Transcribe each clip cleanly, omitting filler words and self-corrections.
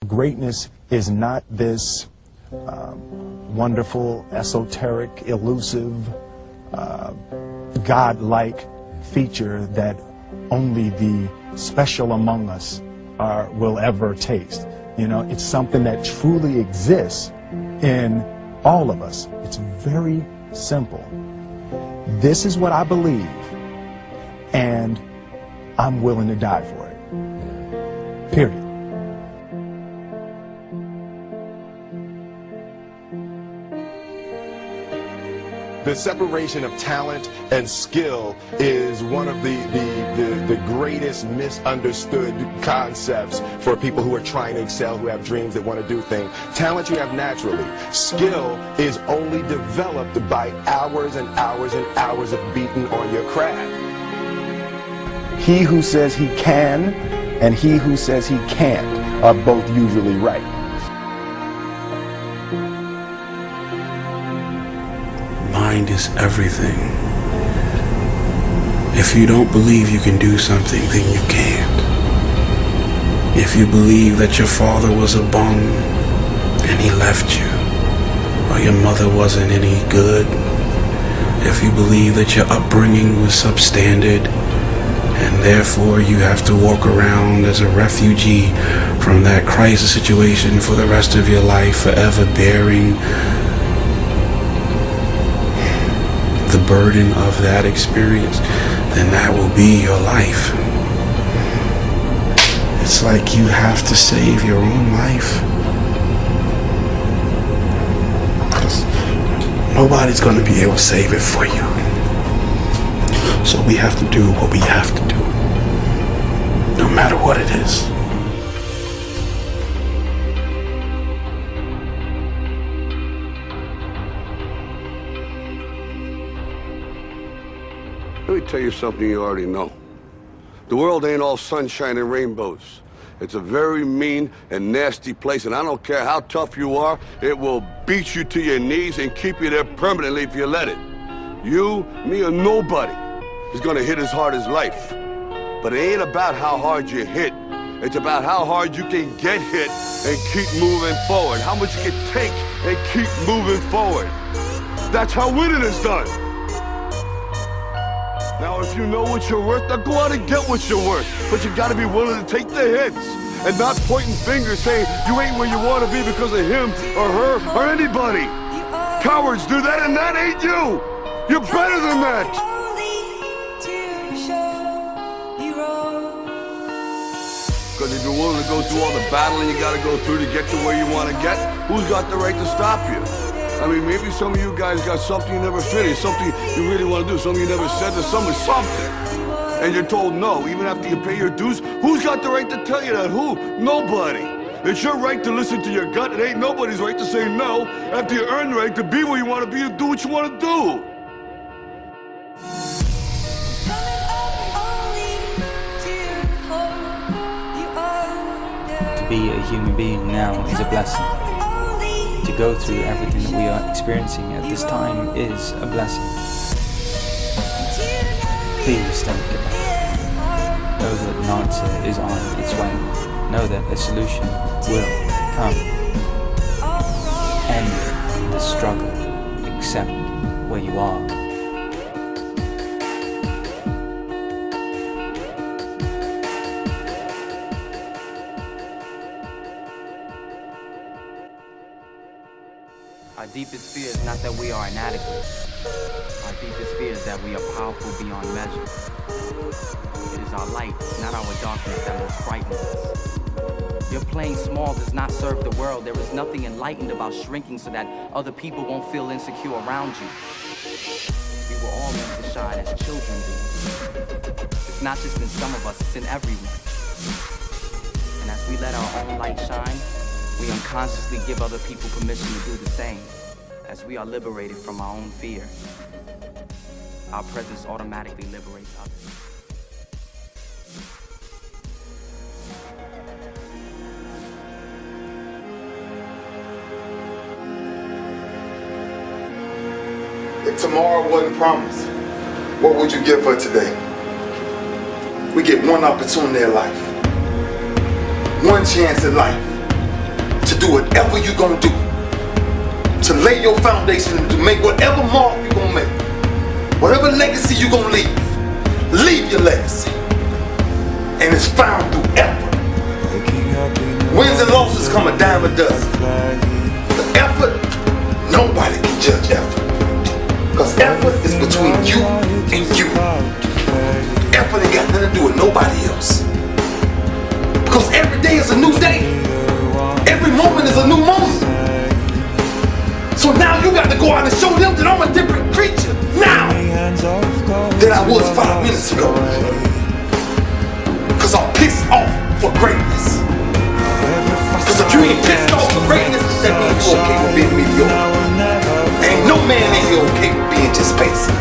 Greatness is not this wonderful, esoteric, elusive, God-like feature that only the special among us will ever taste. You know, it's something that truly exists in all of us. It's very simple. This is what I believe, and I'm willing to die for it. Period. The separation of talent and skill is one of the greatest misunderstood concepts for people who are trying to excel, who have dreams, that want to do things. Talent you have naturally. Skill is only developed by hours and hours and hours of beating on your craft. He who says he can and he who says he can't are both usually right. Mind is everything. If you don't believe you can do something, then you can't. If you believe that your father was a bum and he left you, or your mother wasn't any good, if you believe that your upbringing was substandard and therefore you have to walk around as a refugee from that crisis situation for the rest of your life, forever bearing the burden of that experience, then that will be your life. It's like you have to save your own life, because nobody's going to be able to save it for you. So we have to do what we have to do, no matter what it is. Let me tell you something you already know. The world ain't all sunshine and rainbows. It's a very mean and nasty place, and I don't care how tough you are, it will beat you to your knees and keep you there permanently if you let it. You, me, or nobody is gonna hit as hard as life. But it ain't about how hard you hit. It's about how hard you can get hit and keep moving forward. How much you can take and keep moving forward. That's how winning is done. Now, if you know what you're worth, now go out and get what you're worth. But you gotta be willing to take the hits and not pointing fingers saying you ain't where you want to be because of him or her or anybody. Cowards do that, and that ain't you. You're better than that. Because if you're willing to go through all the battling you gotta go through to get to where you want to get, who's got the right to stop you? I mean, maybe some of you guys got something you never finished, something you really want to do, something you never said to someone, something. And you're told no, even after you pay your dues. Who's got the right to tell you that? Who? Nobody. It's your right to listen to your gut. It ain't nobody's right to say no after you earn the right to be where you want to be, to do what you want to do. To be a human being now is a blessing. To go through everything that we are experiencing at this time is a blessing. Please don't give up. Know that an answer is on its way. Know that a solution will come. End the struggle. Accept where you are. Our deepest fear is not that we are inadequate. Our deepest fear is that we are powerful beyond measure. It is our light, not our darkness, that most frightens us. Your playing small does not serve the world. There is nothing enlightened about shrinking so that other people won't feel insecure around you. We were all meant to shine as children do. It's not just in some of us, it's in everyone. And as we let our own light shine, we unconsciously give other people permission to do the same. As we are liberated from our own fear, our presence automatically liberates others. If tomorrow wasn't promised, what would you give for today? We get one opportunity in life, one chance in life. to do whatever you're gonna do, to lay your foundation and to make whatever mark you're gonna make, whatever legacy you're gonna leave your legacy. And it's found through effort. Wins and losses come a dime a dozen. The effort, nobody can judge effort. Because effort is between you and you. Effort ain't got nothing to do with nobody else. Because every day is a new day. Every moment is a new moment. So now you got to go out and show them that I'm a different creature now than I was 5 minutes ago. Because I'm pissed off for greatness. Because if you ain't pissed off for greatness, that means you're okay with being mediocre. Ain't no man in here okay with being just basic.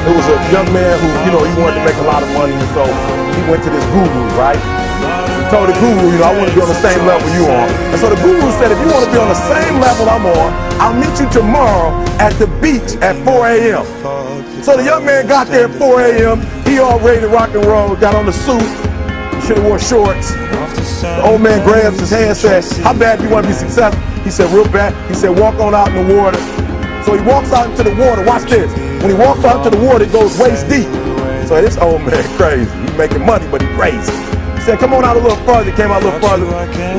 It was a young man who, he wanted to make a lot of money, and so he went to this guru, right? He told the guru, I want to be on the same level you are. And so the guru said, if you want to be on the same level I'm on, I'll meet you tomorrow at the beach at 4 a.m. So the young man got there at 4 a.m. He all ready to rock and roll, got on the suit, should have wore shorts. The old man grabs his hand and says, how bad do you want to be successful? He said, real bad. He said, walk on out in the water. So he walks out into the water. Watch this. When he walks out to the water, it goes waist deep. So this old man crazy. He's making money, but he's crazy. He said, come on out a little further. He came out a little further.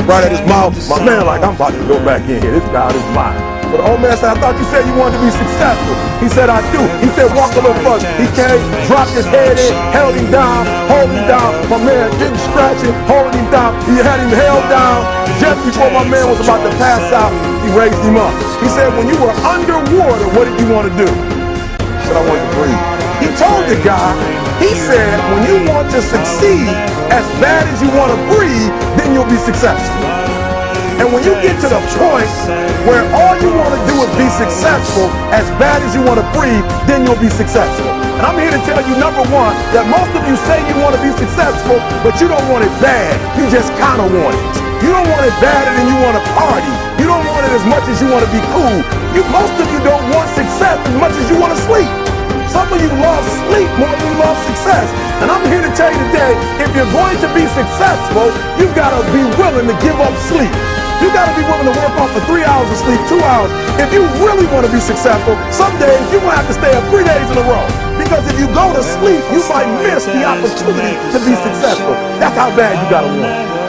Right at his mouth. My man like, I'm about to go back in here. This guy is mine. So the old man said, I thought you said you wanted to be successful. He said, I do. He said, walk a little further. He came, dropped his head in, held him down, hold him down. My man didn't scratch him, holding him down. He had him held down. Just before my man was about to pass out, he raised him up. He said, when you were underwater, what did you want to do? He said, I wanted to breathe. He told the guy, he said, when you want to succeed as bad as you want to breathe, then you'll be successful. And when you get to the point where all you want to do is be successful as bad as you want to breathe, then you'll be successful. And I'm here to tell you, number one, that most of you say you want to be successful, but you don't want it bad. You just kind of want it. You don't want it badder than you want to party. You don't want it as much as you want to be cool. Most of you don't want success as much as you want to sleep. Some of you love sleep more than you love success. And I'm here to tell you today, if you're going to be successful, you've got to be willing to give up sleep. You got to be willing to work off for 3 hours of sleep, 2 hours. If you really want to be successful, some days you're going to have to stay up 3 days in a row. Because if you go to sleep, you might miss the opportunity to be successful. That's how bad you got to want it.